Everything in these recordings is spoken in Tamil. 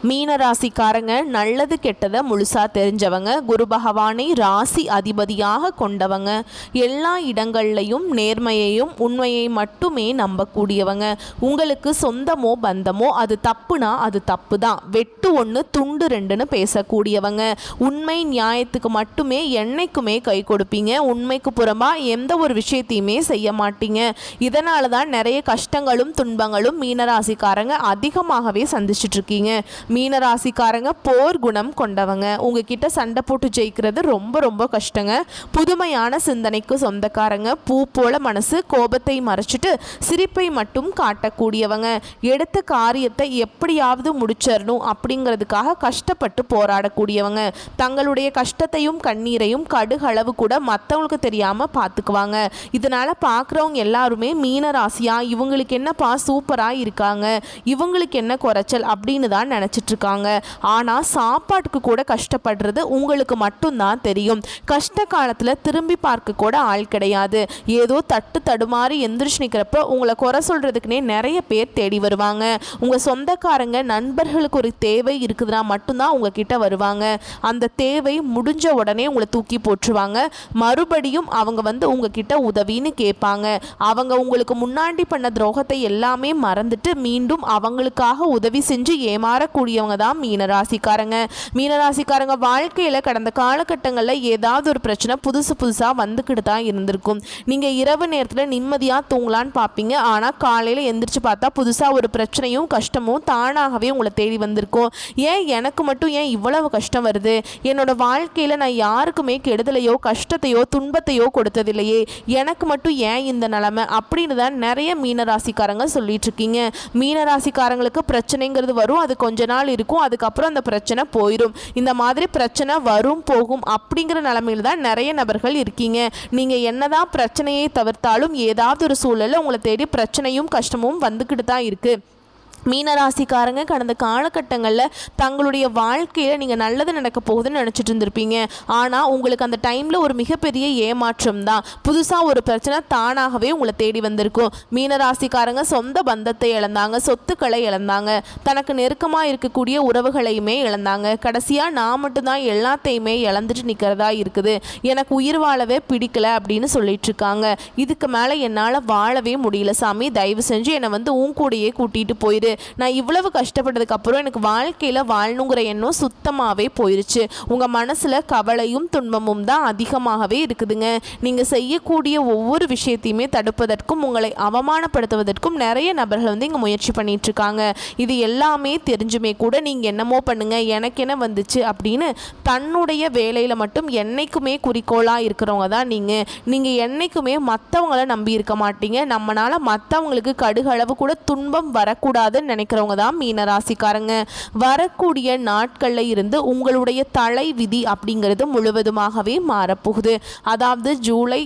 மீனராசிக்காரங்க நல்லது கெட்டதை முழுசா தெரிஞ்சவங்க, குரு பகவானை ராசி அதிபதியாக கொண்டவங்க, எல்லா இடங்கள்லையும் நேர்மையையும் உண்மையை மட்டுமே நம்பக்கூடியவங்க. உங்களுக்கு சொந்தமோ பந்தமோ அது தப்புனா அது தப்பு தான், வெட்டு ஒன்று துண்டு ரெண்டுன்னு பேசக்கூடியவங்க. உண்மை நியாயத்துக்கு மட்டுமே என்னைக்குமே கை கொடுப்பீங்க. உண்மைக்கு புறம்பா எந்த ஒரு விஷயத்தையுமே செய்ய மாட்டீங்க. இதனால தான் நிறைய கஷ்டங்களும் துன்பங்களும் மீனராசிக்காரங்க அதிகமாகவே சந்திச்சுட்டு இருக்கீங்க. மீனராசிக்காரங்க போர் குணம் கொண்டவங்க. உங்ககிட்ட சண்டை போட்டு ஜெயிக்கிறது ரொம்ப ரொம்ப கஷ்டங்க. புதுமையான சிந்தனைக்கு சொந்தக்காரங்க. பூ போல மனசு, கோபத்தை மறைச்சிட்டு சிரிப்பை மட்டும் காட்டக்கூடியவங்க. எடுத்த காரியத்தை எப்படியாவது முடிச்சிடணும் அப்படிங்கிறதுக்காக கஷ்டப்பட்டு போராடக்கூடியவங்க. தங்களுடைய கஷ்டத்தையும் கண்ணீரையும் கடுகளவு கூட மற்றவங்களுக்கு தெரியாமல் பார்த்துக்குவாங்க. இதனால் பார்க்குறவங்க எல்லாருமே மீனராசியா இவங்களுக்கு என்னப்பா சூப்பராக இருக்காங்க, இவங்களுக்கு என்ன குறைச்சல் அப்படின்னு தான் நினச்சிட்டு இருக்காங்க. ஆனால் சாப்பாட்டுக்கு கூட கஷ்டப்படுறது உங்களுக்கு மட்டும்தான் தெரியும். கஷ்ட காலத்தில் திரும்பி பார்க்க கூட ஆள் கிடையாது. ஏதோ தட்டு தடுமாறி எந்திரிச்சு நிற்கிறப்ப உங்களை குறை சொல்கிறதுக்குனே நிறைய பேர் தேடி வருவாங்க. உங்கள் சொந்தக்காரங்க நண்பர்களுக்கு ஒரு தேவை இருக்குதுன்னா மட்டும்தான் உங்ககிட்ட வருவாங்க. அந்த தேவை முடிஞ்ச உடனே உங்களை தூக்கி போட்டுருவாங்க. மறுபடியும் அவங்க வந்து உங்ககிட்ட உதவின்னு கேட்பாங்க. அவங்க உங்களுக்கு முன்னாடி பண்ண துரோகத்தை எல்லாமே மறந்துட்டு மீண்டும் அவங்களுக்காக உதவி செஞ்சு ஏமாறக்கூடியவங்க தான் மீனராசிக்காரங்க. மீனராசிக்காரங்க வாழ்க்கையில் கடந்த காலகட்டங்களில் ஏதாவது ஒரு பிரச்சனை புதுசாக வந்துக்கிட்டு தான் இருந்திருக்கும். நீங்கள் இரவு நேரத்தில் நிம்மதியாக தூங்கலான்னு பார்ப்பீங்க. ஆனால் காலையில் எந்திரிச்சு பார்த்தா புதுசாக ஒரு பிரச்சனையும் கஷ்டமும் தானாகவே உங்களை தேடி வந்திருக்கும். ஏன் எனக்கு மட்டும் ஏன் இவ்வளவு கஷ்டம் வருது? என்னோட வாழ்க்கையில் நான் யாருக்குமே கெடுதலையோ கஷ்டத்தையோ துன்பத்தையோ கொடுத்ததில்லையே, எனக்கு மட்டும் ஏன் இந்த நிலைமை அப்படின்னு தான் நிறைய மீனராசிக்காரங்க சொல்லிட்டு இருக்கீங்க. மீனராசிக்காரங்களுக்கு பிரச்சனைங்கிறது வரும், அது கொஞ்ச நாள் இருக்கும், அதுக்கப்புறம் அந்த பிரச்சனை போயிடும். இந்த மாதிரி பிரச்சனை வரும் போகும் அப்படிங்கிற நிலைமையில் தான் நிறைய நபர்கள் இருக்கீங்க. நீங்கள் என்னதான் பிரச்சனையை தவிர்த்தாலும் ஏதாவது ஒரு சூழலில் உங்களை தேடி பிரச்சனையும் கஷ்டமும் வந்துக்கிட்டு தான் இருக்குது. மீனராசிக்காரங்க கடந்த காலகட்டங்களில் தங்களுடைய வாழ்க்கையில் நீங்கள் நல்லது நடக்க போகுதுன்னு நினச்சிட்டு இருந்திருப்பீங்க. ஆனால் உங்களுக்கு அந்த டைமில் ஒரு மிகப்பெரிய ஏமாற்றம் தான். புதுசாக ஒரு பிரச்சனை தானாகவே உங்களை தேடி வந்திருக்கும். மீனராசிக்காரங்க சொந்த பந்தத்தை இழந்தாங்க, சொத்துக்களை இழந்தாங்க, தனக்கு நெருக்கமாக இருக்கக்கூடிய உறவுகளையுமே இழந்தாங்க. கடைசியாக நான் மட்டும்தான் எல்லாத்தையுமே இழந்துட்டு நிற்கிறதா இருக்குது, எனக்கு உயிர் வாழவே பிடிக்கல அப்படின்னு சொல்லிட்டு இருக்காங்க. இதுக்கு மேலே என்னால் வாழவே முடியல சாமி, தயவு செஞ்சு என்னை வந்து உன் கூடையே கூட்டிகிட்டு போயிடு. நான் இவ்வளவு கஷ்டப்பட்டதுக்கு அப்புறம் எனக்கு வாழ்க்கையில் வாழணுங்கிற எண்ணம் சுத்தமாகவே போயிடுச்சு. உங்கள் மனசில் கவலையும் துன்பமும் தான் அதிகமாகவே இருக்குதுங்க. நீங்கள் செய்யக்கூடிய ஒவ்வொரு விஷயத்தையுமே தடுப்பதற்கும் உங்களை அவமானப்படுத்துவதற்கும் நிறைய நபர்கள் வந்து இங்கே முயற்சி பண்ணிட்டு இருக்காங்க. இது எல்லாமே தெரிஞ்சுமே கூட நீங்கள் என்னமோ பண்ணுங்க, எனக்கு என்ன வந்துச்சு அப்படின்னு தன்னுடைய வேலையில் மட்டும் என்னைக்குமே குறிக்கோளாக இருக்கிறவங்க தான் நீங்கள் என்னைக்குமே மற்றவங்கள நம்பி இருக்க மாட்டீங்க. நம்மளால் மற்றவங்களுக்கு கடுகளவு கூட துன்பம் வரக்கூடாது நினைக்கிறவங்க தான் மீனராசிக்காரங்க. வரக்கூடிய நாட்களில் இருந்து உங்களுடைய தலை விதி அப்படிங்கிறது முழுவதுமாகவே மாறப்போகுது. அதாவது ஜூலை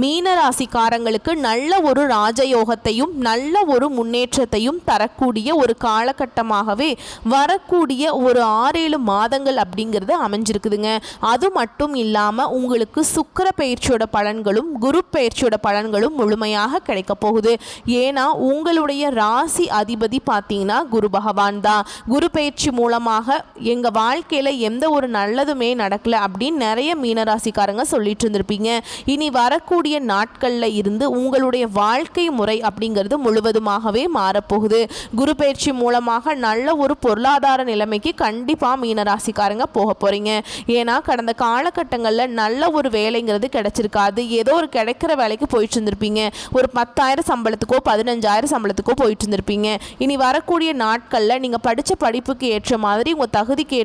மீனராசிக்காரங்களுக்கு நல்ல ஒரு ராஜயோகத்தையும் நல்ல ஒரு முன்னேற்றத்தையும் தரக்கூடிய ஒரு காலகட்டமாகவே வரக்கூடிய ஒரு 6-7 மாதங்கள் அப்படிங்கிறது அமைஞ்சிருக்குதுங்க. அது மட்டும் இல்லாமல் உங்களுக்கு சுக்கிர பயிற்சியோட பலன்களும் குரு பயிற்சியோட பலன்களும் முழுமையாக கிடைக்க போகுது. ஏன்னா உங்களுடைய ராசி அதிபதி பார்த்தீங்கன்னா குரு பகவான் தான். குரு பயிற்சி மூலமாக எங்கள் வாழ்க்கையில் எந்த ஒரு நல்லதுமே நடக்கலை அப்படின்னு நிறைய மீனராசிக்காரங்க சொல்லிட்டு இருந்திருப்பீங்க. இனி வரக்கூடிய நாட்களில் இருந்து உங்களுடைய வாழ்க்கை முறை அப்படிங்கிறது முழுவதுமாகவே மாறப்போகுது. குரு பயிற்சி மூலமாக நல்ல ஒரு பொருளாதார நிலைமைக்கு கண்டிப்பாக மீனராசிக்காரங்க போக போகிறீங்க. ஏன்னா கடந்த காலகட்டங்களில் நல்ல ஒரு வேலைங்கிறது கிடைச்சிருக்காது. ஏதோ ஒரு கிடைக்கிற வேலைக்கு போயிட்டு இருந்திருப்பீங்க. ஒரு 10,000 சம்பளத்துக்கோ 15,000 சம்பளத்துக்கோ போயிட்டு இருந்திருப்பீங்க. இனி வரக்கூடிய நாட்களில் நீங்கள் படித்த படிப்புக்கு ஏற்ற மாதிரி உங்கள் தகுதிக்கு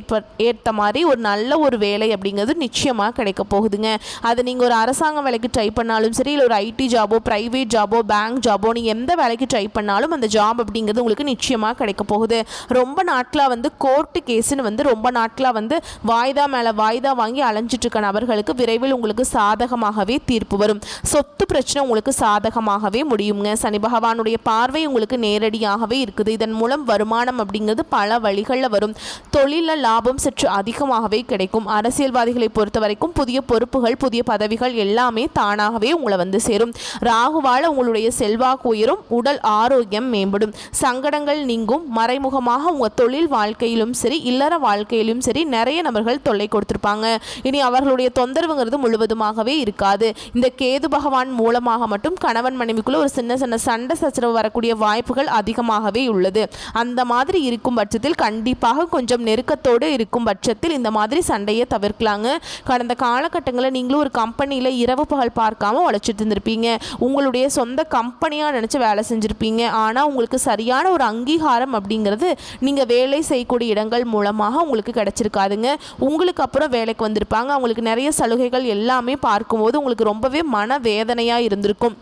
ஏற்ற மாதிரி ஒரு நல்ல ஒரு வேலை அப்படிங்கிறது நிச்சயமாக கிடைக்க போகுதுங்க. அது நீங்கள் ஒரு அரசாங்க வேலைக்கு ட்ரை பண்ணாலும் சரி, இல்லை ஒரு ஐடி ஜாபோ பிரைவேட் ஜாபோ பேங்க் ஜாபோ நீங்கள் எந்த வேலைக்கு ட்ரை பண்ணாலும் அந்த ஜாப் அப்படிங்கிறது உங்களுக்கு நிச்சயமாக கிடைக்க போகுது. ரொம்ப நாட்களாக வந்து கோர்ட்டு கேஸுன்னு வந்து ரொம்ப நாட்களாக வந்து வாய்தா மேலே வாய்தா வாங்கி அலைஞ்சிட்டு இருக்க நபர்களுக்கு விரைவில் உங்களுக்கு சாதகமாகவே தீர்ப்பு வரும். சொத்து பிரச்சனை உங்களுக்கு சாதகமாகவே முடியுங்க. சனி பகவானுடைய பார்வை உங்களுக்கு நேரடியாகவே இருக்குது. இதன் மூலம் வருமானம் அப்படிங்கிறது பல வழிகளில் வரும். தொழிலில் லாபம் சற்று அதிகமாகவே கிடைக்கும். அரசியல்வாதிகளை பொறுத்த வரைக்கும் புதிய பொறுப்புகள் புதிய பதவிகள் எல்லாமே தானாகவே முழுவதுமாகவே உங்களை வந்து சேரும். ராகுவால் உங்களுடைய செல்வாக்கு உயரும், உடல் ஆரோக்கியம் மேம்படும், சங்கடங்கள் நீங்கும். மறைமுகமாக உங்கள் தொழில் வாழ்க்கையிலும் சரி இல்லற வாழ்க்கையிலும் சரி நிறைய நபர்கள் தொல்லை கொடுத்திருப்பாங்க. இனி அவர்களுடைய தொந்தரவுங்கிறது முழுவதுமாகவே இருக்காது. இந்த கேது பகவான் மூலமாக மட்டும் கணவன் மனைவிக்குள்ள ஒரு சின்ன சின்ன சண்டை சச்சரவு வரக்கூடிய வாய்ப்புகள் அதிகமாகவே உள்ளது. அந்த மாதிரி இருக்கும் பட்சத்தில் கண்டிப்பாக கொஞ்சம் நெருக்கத்தோடு இருக்கும் பட்சத்தில் இந்த மாதிரி சண்டையை தவிர்க்கலாங்க. கடந்த காலகட்டங்களில் நீங்களும் ஒரு கம்பெனியில் இரவு பகல் பார்க்காம உழைச்சிட்டு இருந்திருப்பீங்க. உங்களுடைய சொந்த கம்பெனியாக நினச்சி வேலை செஞ்சுருப்பீங்க. ஆனால் உங்களுக்கு சரியான ஒரு அங்கீகாரம் அப்படிங்கிறது நீங்கள் வேலை செய்யக்கூடிய இடங்கள் மூலமாக உங்களுக்கு கிடைச்சிருக்காதுங்க. உங்களுக்கு அப்புறம் வேலைக்கு வந்திருப்பாங்க. அவங்களுக்கு நிறைய சலுகைகள் எல்லாமே பார்க்கும்போது உங்களுக்கு ரொம்பவே மனவேதனையாக இருந்திருக்கும்.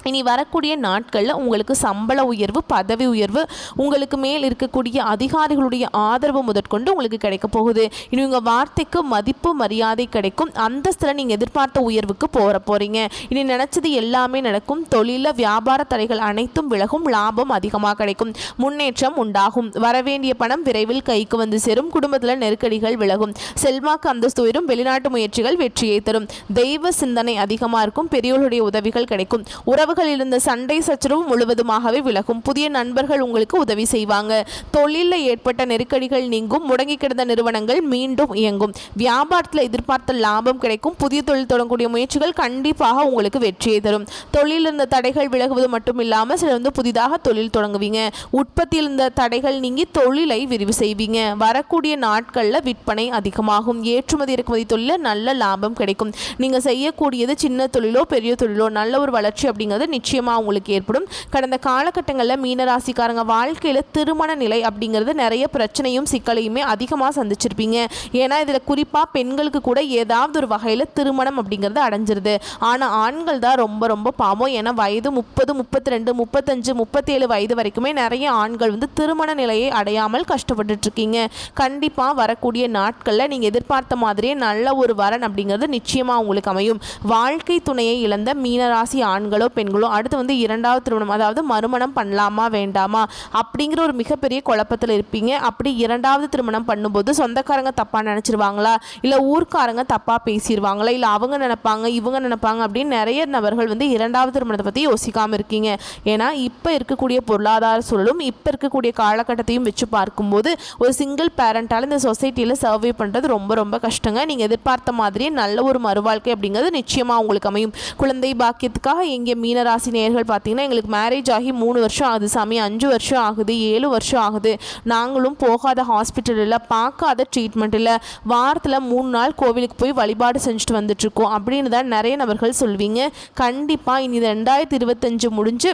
இனி வரக்கூடிய நாட்களில் உங்களுக்கு சம்பள உயர்வு, பதவி உயர்வு, உங்களுக்கு மேல் இருக்கக்கூடிய அதிகாரிகளுடைய ஆதரவு முதற்கொண்டு உங்களுக்கு கிடைக்க போகுது. இனி உங்கள் வார்த்தைக்கு மதிப்பு மரியாதை கிடைக்கும். அந்தஸ்தில் நீங்கள் எதிர்பார்த்த உயர்வுக்கு போகிறீங்க. இனி நினச்சது எல்லாமே நடக்கும். தொழிலில் வியாபார தடைகள் அனைத்தும் விலகும். லாபம் அதிகமாக கிடைக்கும். முன்னேற்றம் உண்டாகும். வரவேண்டிய பணம் விரைவில் கைக்கு வந்து சேரும். குடும்பத்தில் நெருக்கடிகள் விலகும். செல்வாக்கு அந்தஸ்து உயரும். வெளிநாட்டு முயற்சிகள் வெற்றியை தரும். தெய்வ சிந்தனை அதிகமாக இருக்கும். பெரியோர்களுடைய உதவிகள் கிடைக்கும். உறவு இருந்த சண்டை சச்சரவு முழுவதுமாகவே விலகும். புதிய நண்பர்கள் உங்களுக்கு உதவி செய்வாங்க. தொழிலில் ஏற்பட்ட நெருக்கடிகள் நீங்கும். முடங்கி கிடந்த நிறுவனங்கள் மீண்டும் இயங்கும். வியாபாரத்தில் எதிர்பார்த்த லாபம் கிடைக்கும். புதிய தொழில் தொடங்கக்கூடிய முயற்சிகள் கண்டிப்பாக உங்களுக்கு வெற்றியை தரும். தொழிலில் இருந்த தடைகள் விலகுவது மட்டும் இல்லாமல் சிலர் வந்து புதிதாக தொழில் தொடங்குவீங்க. உற்பத்தியில் இருந்த தடைகள் நீங்கி தொழிலை விரிவு செய்வீங்க. வரக்கூடிய நாட்களில் விற்பனை அதிகமாகும். ஏற்றுமதி இறக்குமதி தொழிலில் நல்ல லாபம் கிடைக்கும். நீங்கள் செய்யக்கூடியது சின்ன தொழிலோ பெரிய தொழிலோ நல்ல ஒரு வளர்ச்சி அப்படிங்கிறது நிச்சயமாக உங்களுக்கு ஏற்படும். கடந்த காலகட்டங்களில் மீனராசிக்காரங்க வாழ்க்கையில் திருமண நிலை அப்படிங்கிறது நிறைய பிரச்சனையும் சிக்கலையுமே அதிகமாக சந்திச்சிருப்பீங்க. ஏன்னா இதில் குறிப்பாக பெண்களுக்கு கூட ஏதாவது ஒரு வகையில் திருமணம் அப்படிங்கிறது அடைஞ்சிருது. ஆனால் ஆண்கள் தான் ரொம்ப ரொம்ப பாவம். ஏன்னா வயது 30, 32, 35, 37 வயது வரைக்குமே நிறைய ஆண்கள் வந்து திருமண நிலையை அடையாமல் கஷ்டப்பட்டுட்டு இருக்கீங்க. கண்டிப்பாக வரக்கூடிய நாட்களில் நீங்கள் எதிர்பார்த்த மாதிரியே நல்ல ஒரு வரன் அப்படிங்கிறது நிச்சயமாக உங்களுக்கு அமையும். வாழ்க்கை துணையை இழந்த மீனராசி ஆண்களோ பெண்களோ அடுத்து வந்து இரண்டாவது திருமணம், அதாவது மறுமணம் பண்ணலாமா வேண்டாமா அப்படிங்கிற ஒரு மிகப்பெரிய குழப்பத்தில் இருப்பீங்க. அப்படி இரண்டாவது திருமணம் பண்ணும்போது சொந்தக்காரங்க தப்பாக நினச்சிருவாங்களா, இல்லை ஊர்க்காரங்க தப்பாக பேசிடுவாங்களா, இல்லை அவங்க நினைப்பாங்க இவங்க நினைப்பாங்க அப்படின்னு நிறைய நபர்கள் வந்து இரண்டாவது திருமணத்தை பற்றி யோசிக்காமல் இருக்கீங்க. ஏன்னா இப்போ இருக்கக்கூடிய பொருளாதார சூழலும் இப்போ இருக்கக்கூடிய காலகட்டத்தையும் வச்சு பார்க்கும்போது ஒரு சிங்கிள் பேரண்டால் இந்த சொசைட்டியில் சர்வே பண்ணுறது ரொம்ப ரொம்ப கஷ்டங்க. நீங்கள் எதிர்பார்த்த மாதிரியே நல்ல ஒரு மறுவாழ்க்கை அப்படிங்கிறது நிச்சயமாக உங்களுக்கு அமையும். குழந்தை பாக்கியத்துக்காக எங்கே மீனராசி நேயர்கள் பார்த்தீங்கன்னா எங்களுக்கு மேரேஜ் ஆகி 3 வருஷம் ஆகுது சாமி, 5 வருஷம் ஆகுது, 7 வருஷம் ஆகுது, நாங்களும் போகாத ஹாஸ்பிட்டல் இல்லை, பார்க்காத ட்ரீட்மெண்ட் இல்லை, வாரத்தில் 3 நாள் கோவிலுக்கு போய் வழிபாடு செஞ்சுட்டு வந்துட்டுருக்கோம் அப்படின்னு தான் நிறைய நபர்கள் சொல்வீங்க. கண்டிப்பாக இனி 2025 முடிஞ்சு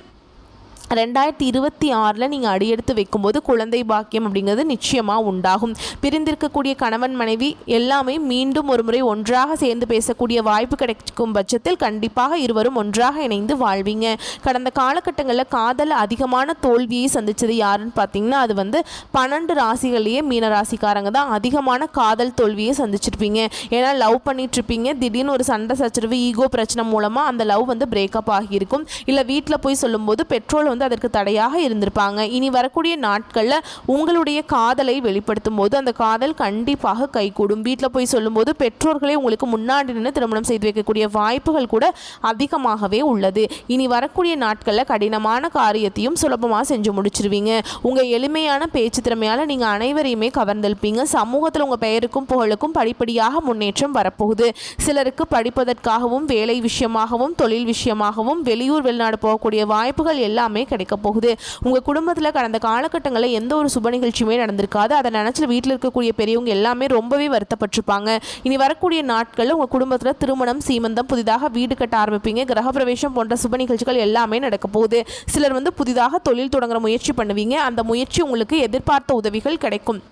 2026 நீங்கள் அடியெடுத்து வைக்கும்போது குழந்தை பாக்கியம் அப்படிங்கிறது நிச்சயமாக உண்டாகும். பிரிந்திருக்கக்கூடிய கணவன் மனைவி எல்லாமே மீண்டும் ஒரு முறை ஒன்றாக சேர்ந்து பேசக்கூடிய வாய்ப்பு கிடைக்கும் பட்சத்தில் கண்டிப்பாக இருவரும் ஒன்றாக இணைந்து வாழ்வீங்க. கடந்த காலகட்டங்களில் காதல் அதிகமான தோல்வியை சந்தித்தது யாருன்னு பார்த்தீங்கன்னா அது வந்து 12 ராசிகளையே மீனராசிக்காரங்க தான் அதிகமான காதல் தோல்வியை சந்திச்சிருப்பீங்க. ஏன்னா லவ் பண்ணிட்டுருப்பீங்க, திடீர்னு ஒரு சண்டை சச்சரவு ஈகோ பிரச்சனை மூலமாக அந்த லவ் வந்து பிரேக்கப் ஆகியிருக்கும். இல்லை வீட்டில் போய் சொல்லும்போது பெட்ரோல் வந்து அதற்கு தடையாக இருந்திருப்பாங்க. இனி வரக்கூடிய நாட்களில் உங்களுடைய காதலை வெளிப்படுத்தும் போது அந்த காதல் கண்டிப்பாக கைகூடும். வீட்டில் போய் சொல்லும்போது பெற்றோர்களே உங்களுக்கு முன்னாடி நின்று திருமணம் செய்து வைக்கக்கூடிய வாய்ப்புகள் கூட அதிகமாகவே உள்ளது. இனி வரக்கூடிய நாட்களில் கடினமான காரியத்தையும் சுலபமாக செஞ்சு முடிச்சிருவீங்க. உங்கள் எளிமையான பேச்சு திறமையால் நீங்கள் அனைவரையுமே கவர்ந்தெழுப்பீங்க. சமூகத்தில் உங்கள் பெயருக்கும் புகழுக்கும் படிப்படியாக முன்னேற்றம் வரப்போகுது. சிலருக்கு படிப்பதற்காகவும் வேலை விஷயமாகவும் தொழில் விஷயமாகவும் வெளியூர் வெளிநாடு போகக்கூடிய வாய்ப்புகள் எல்லாமே கிடைக்க போகுது. உங்கள் குடும்பத்தில் கடந்த காலகட்டங்களில் எந்த ஒரு சுப நிகழ்ச்சியுமே நடந்திருக்காது. அதை நினச்சி வீட்டில் இருக்கக்கூடிய பெரியவங்க எல்லாமே ரொம்பவே வருத்தப்பட்டிருப்பாங்க. இனி வரக்கூடிய நாட்களில் உங்கள் குடும்பத்தில் திருமணம், சீமந்தம், புதிதாக வீடு கட்ட ஆரம்பிப்பீங்க. கிரகப்பிரவேசம் போன்ற சுப நிகழ்ச்சிகள் எல்லாமே நடக்க போகுது. சிலர் வந்து புதிதாக தொழில் தொடங்குற முயற்சி பண்ணுவீங்க. அந்த முயற்சி உங்களுக்கு எதிர்பார்த்த உதவிகள் கிடைக்கும்.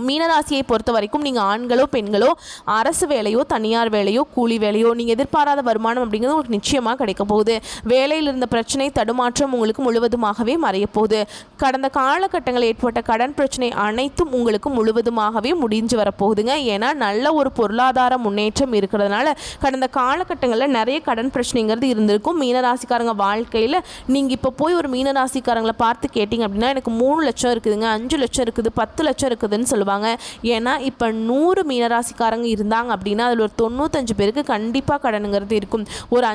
மீனராசியை பொறுத்த வரைக்கும் நீங்கள் ஆண்களோ பெண்களோ அரசு வேலையோ தனியார் வேலையோ கூலி வேலையோ நீங்கள் எதிர்பாராத வருமானம் அப்படிங்கிறது உங்களுக்கு நிச்சயமாக கிடைக்க போகுது. வேலையில் இருந்த பிரச்சனை தடுமாற்றம் உங்களுக்கு முழுவதுமாகவே மறைய போகுது. கடந்த காலகட்டங்களில் ஏற்பட்ட கடன் பிரச்சனை அனைத்தும் உங்களுக்கு முழுவதுமாகவே முடிஞ்சு வரப்போகுதுங்க. ஏன்னா நல்ல ஒரு பொருளாதார முன்னேற்றம் இருக்கிறதுனால கடந்த காலகட்டங்களில் நிறைய கடன் பிரச்சனைங்கிறது இருந்திருக்கும். மீனராசிக்காரங்க வாழ்க்கையில் நீங்கள் இப்போ போய் ஒரு மீனராசிக்காரங்களை பார்த்து கேட்டிங்க அப்படின்னா எனக்கு 3 லட்சம் இருக்குதுங்க, 5 லட்சம் இருக்குது, 10 லட்சம் இருக்குதுன்னு சொல்லுவாங்க. ஏன்னா இப்போ 100 மீனராசிக்காரங்க இருந்தாங்க அப்படின்னா அதில் ஒரு 95 பேருக்கு கண்டிப்பாக கடனுங்கிறது இருக்கும். ஒரு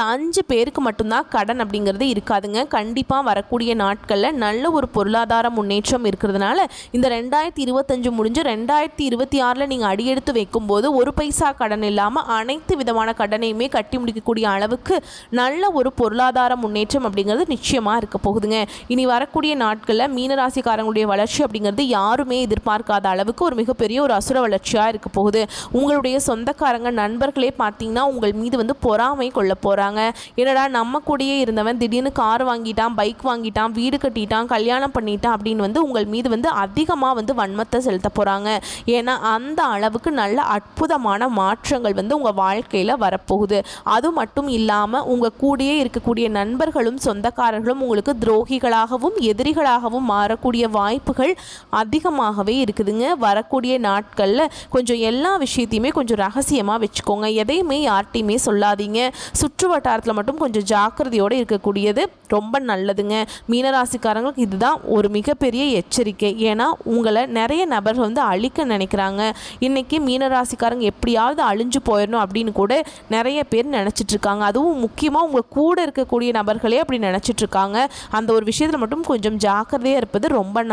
5 பேருக்கு மட்டும்தான் கடன் அப்படிங்கிறது இருக்காதுங்க. கண்டிப்பாக வரக்கூடிய நாட்களில் நல்ல ஒரு பொருளாதார முன்னேற்றம் இருக்கிறதுனால இந்த 2025 முடிஞ்சு 2026 நீங்கள் அடியெடுத்து வைக்கும்போது ஒரு பைசா கடன் இல்லாமல் அனைத்து விதமான கடனையுமே கட்டி முடிக்கக்கூடிய அளவுக்கு நல்ல ஒரு பொருளாதார முன்னேற்றம் அப்படிங்கிறது நிச்சயமாக இருக்க போகுதுங்க. இனி வரக்கூடிய நாட்களில் மீனராசிக்காரங்களுடைய வளர்ச்சி அப்படிங்கிறது யாருமே எதிர்பார்க்காத அளவுக்கு ஒரு மிகப்பெரிய ஒரு அசுர வளர்ச்சியாக இருக்க போகுது. உங்களுடைய சொந்தக்காரங்க நண்பர்களே பார்த்தீங்கன்னா உங்கள் மீது பொறாமை கொள்ள போகிறாங்க. என்னடா நம்ம கூடயே இருந்தவன் திடீர்னு கார் வாங்கிட்டான், பைக் வாங்கிட்டான், வீடு கட்டிட்டான், கல்யாணம் பண்ணிட்டான் அப்படின்னு உங்கள் மீது அதிகமாக வன்மத்தை செலுத்த போகிறாங்க. ஏன்னா அந்த அளவுக்கு நல்ல அற்புதமான மாற்றங்கள் உங்கள் வாழ்க்கையில் வரப்போகுது. அது மட்டும் இல்லாமல் உங்கள் கூடயே இருக்கக்கூடிய நண்பர்களும் சொந்தக்காரர்களும் உங்களுக்கு துரோகிகளாகவும் எதிரிகளாகவும் மாறக்கூடிய வாய்ப்புகள் அதிகமாகவே இருக்குதுங்க. வரக்கூடிய நாட்களில் கொஞ்சம் எல்லா விஷயத்தையுமே கொஞ்சம் ரகசியமாக வச்சுக்கோங்க. எதையுமே யார்கிட்டையுமே சொல்லாதீங்க. சுற்று வட்டாரத்தில் மட்டும் கொஞ்சம் ஜாக்கிரதையோடு இருக்கக்கூடியது ரொம்ப நல்லதுங்க. மீனராசிக்காரங்களுக்கு இதுதான் ஒரு மிகப்பெரிய எச்சரிக்கை. ஏன்னா உங்களை நிறைய நபர்கள் அழிக்க நினைக்கிறாங்க. இன்றைக்கி மீனராசிக்காரங்க எப்படியாவது அழிஞ்சு போயிடணும் அப்படின்னு கூட நிறைய பேர் நினச்சிட்ருக்காங்க. அதுவும் முக்கியமாக உங்கள் கூட இருக்கக்கூடிய நபர்களே அப்படி நினச்சிட்ருக்காங்க. அந்த ஒரு விஷயத்தில் மட்டும் கொஞ்சம் ஜாக்கிரதையாக இருப்பது ரொம்ப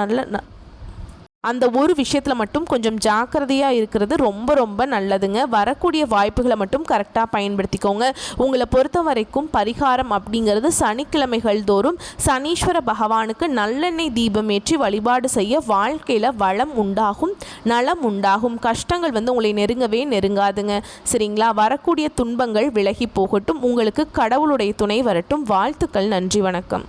அந்த ஒரு விஷயத்தில் மட்டும் கொஞ்சம் ஜாக்கிரதையாக இருக்கிறது ரொம்ப ரொம்ப நல்லதுங்க. வரக்கூடிய வாய்ப்புகளை மட்டும் கரெக்டாக பயன்படுத்திக்கோங்க. உங்களை பொறுத்த வரைக்கும் பரிகாரம் அப்படிங்கிறது சனிக்கிழமைகள் தோறும் சனீஸ்வர பகவானுக்கு நல்லெண்ணெய் தீபம் ஏற்றி வழிபாடு செய்ய வாழ்க்கையில் வளம் உண்டாகும், நலம் உண்டாகும். கஷ்டங்கள் உங்களை நெருங்கவே நெருங்காதுங்க. சரிங்களா? வரக்கூடிய துன்பங்கள் விலகி போகட்டும். உங்களுக்கு கடவுளுடைய துணை வரட்டும். வாழ்த்துக்கள். நன்றி, வணக்கம்.